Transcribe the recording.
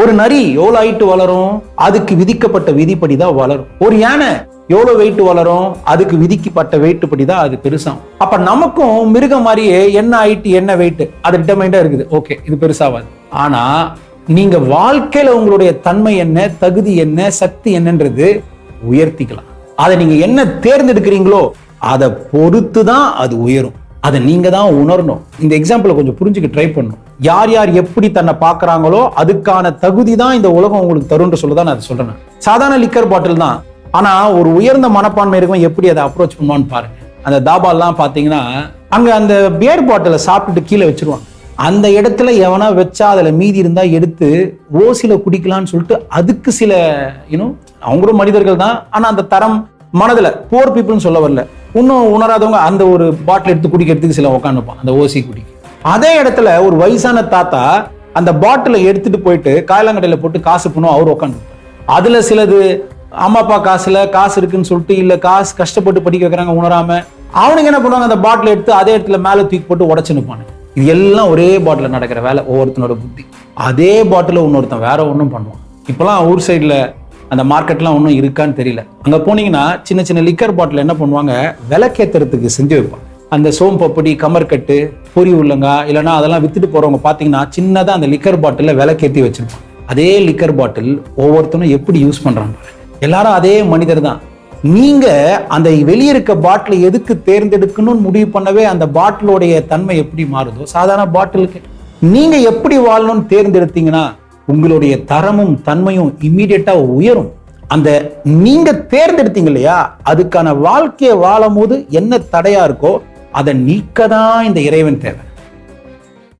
ஒரு நரி எவ்வளவு ஹைட் வளரும், அதுக்கு விதிக்கப்பட்ட விதிப்படி தான் வளரும். ஒரு யானை எவ்வளவு வெயிட் வளரும், அதுக்கு விதிக்கப்பட்ட வெயிட் படி தான் அது பெருசாகும். அப்ப நமக்கும் மிருகம் மாதிரியே என்ன ஹைட் என்ன வெயிட் அது டிட்டர்மைண்டா இருக்குது. ஓகே, இது பெருசாவாது. ஆனா நீங்க வாழ்க்கையில உங்களுடைய தன்மை என்ன, தகுதி என்ன, சக்தி என்னன்றது உயர்த்திக்கலாம். அதை நீங்க என்ன தேர்ந்தெடுக்கிறீங்களோ அதை பொறுத்து தான் அது உயரும். அதை நீங்க தான் உணரணும். இந்த எக்ஸாம்பிளை கொஞ்சம் புரிஞ்சுக்க ட்ரை பண்ணணும். யார் யார் எப்படி தன்னை பார்க்கறாங்களோ அதுக்கான தகுதி தான் இந்த உலகம் உங்களுக்கு தரும்ன்ற சொல்லதான் நான் அதை சொல்றேன். சாதாரண லிக்கர் பாட்டில் தான், ஆனா ஒரு உயர்ந்த மனப்பான்மை இருக்கும் எப்படி அதை அப்ரோச் பண்ணுவான்னு பாருங்க. அந்த தாபாலாம் பாத்தீங்கன்னா அங்க அந்த பியர் பாட்டில சாப்பிட்டுட்டு கீழே வச்சிருவாங்க. அந்த இடத்துல எவனா வச்சா அதுல மீதி இருந்தா எடுத்து ஓசில குடிக்கலாம்னு சொல்லிட்டு அதுக்கு சில அவங்களும் மனிதர்கள் தான், ஆனா அந்த தரம் மனதுல போர் பீப்புள்னு சொல்ல வரல, இன்னும் உணராதவங்க அந்த ஒரு பாட்டில் எடுத்து குடிக்கிறதுக்கு சில உட்காந்துப்பான் அந்த ஓசி குடிக்க. அதே இடத்துல ஒரு வயசான தாத்தா அந்த பாட்டிலை எடுத்துட்டு போயிட்டு காயலாங்கடையில போட்டு காசு பண்ணுவோம், அவர் உட்காந்து. அதுல சிலது அம்மா அப்பா காசு இருக்குன்னு சொல்லிட்டு இல்ல காசு கஷ்டப்பட்டு படிக்க வைக்கிறாங்க உணராம அவனுக்கு என்ன பண்ணுவாங்க, அந்த பாட்டில் எடுத்து அதே இடத்துல மேல தூக்கி போட்டு உடச்சு நிற்பானு. இது எல்லாம் ஒரே பாட்டில் நடக்கிற வேலை, ஒவ்வொருத்தனோட புத்தி. அதே பாட்டில இன்னொருத்தன் வேற ஒன்றும் பண்ணுவான். இப்பெல்லாம் ஊர் சைட்ல அந்த மார்க்கெட்லாம் ஒன்றும் இருக்கான்னு தெரியல. அங்க போனீங்கன்னா சின்ன சின்ன லிக்கர் பாட்டில் என்ன பண்ணுவாங்க, விளக்கேத்துறதுக்கு செஞ்சு வைப்பாங்க. அந்த சோம்பப்படி, கமர்கட்டு, பொரி உள்ளங்கா இல்லைன்னா அதெல்லாம் வித்துட்டு போறவங்க பாத்தீங்கன்னா சின்னதா அந்த லிக்கர் பாட்டில விளக்கேத்தி வச்சிருப்பாங்க. அதே லிக்கர் பாட்டில் ஒவ்வொருத்தனும் எப்படி யூஸ் பண்றாங்க, எல்லாரும் அதே மனிதர் தான். நீங்க அந்த வெளியே இருக்க பாட்டிலை எதுக்கு தேர்ந்தெடுக்கணும்னு முடிவு பண்ணவே அந்த பாட்டிலோடைய தன்மை எப்படி மாறுதோ சாதாரண பாட்டிலுக்கு நீங்க எப்படி வாழணும்னு தேர்ந்தெடுத்தீங்கன்னா உங்களுடைய தரமும் தன்மையும் இம்மீடியட்டா உயரும். அந்த நீங்க தேர்ந்தெடுத்தீங்க இல்லையா, அதுக்கான வாழ்க்கையை வாழும் போது என்ன தடையா இருக்கோ அதை நீக்கதான் இந்த இறைவன் தேவை.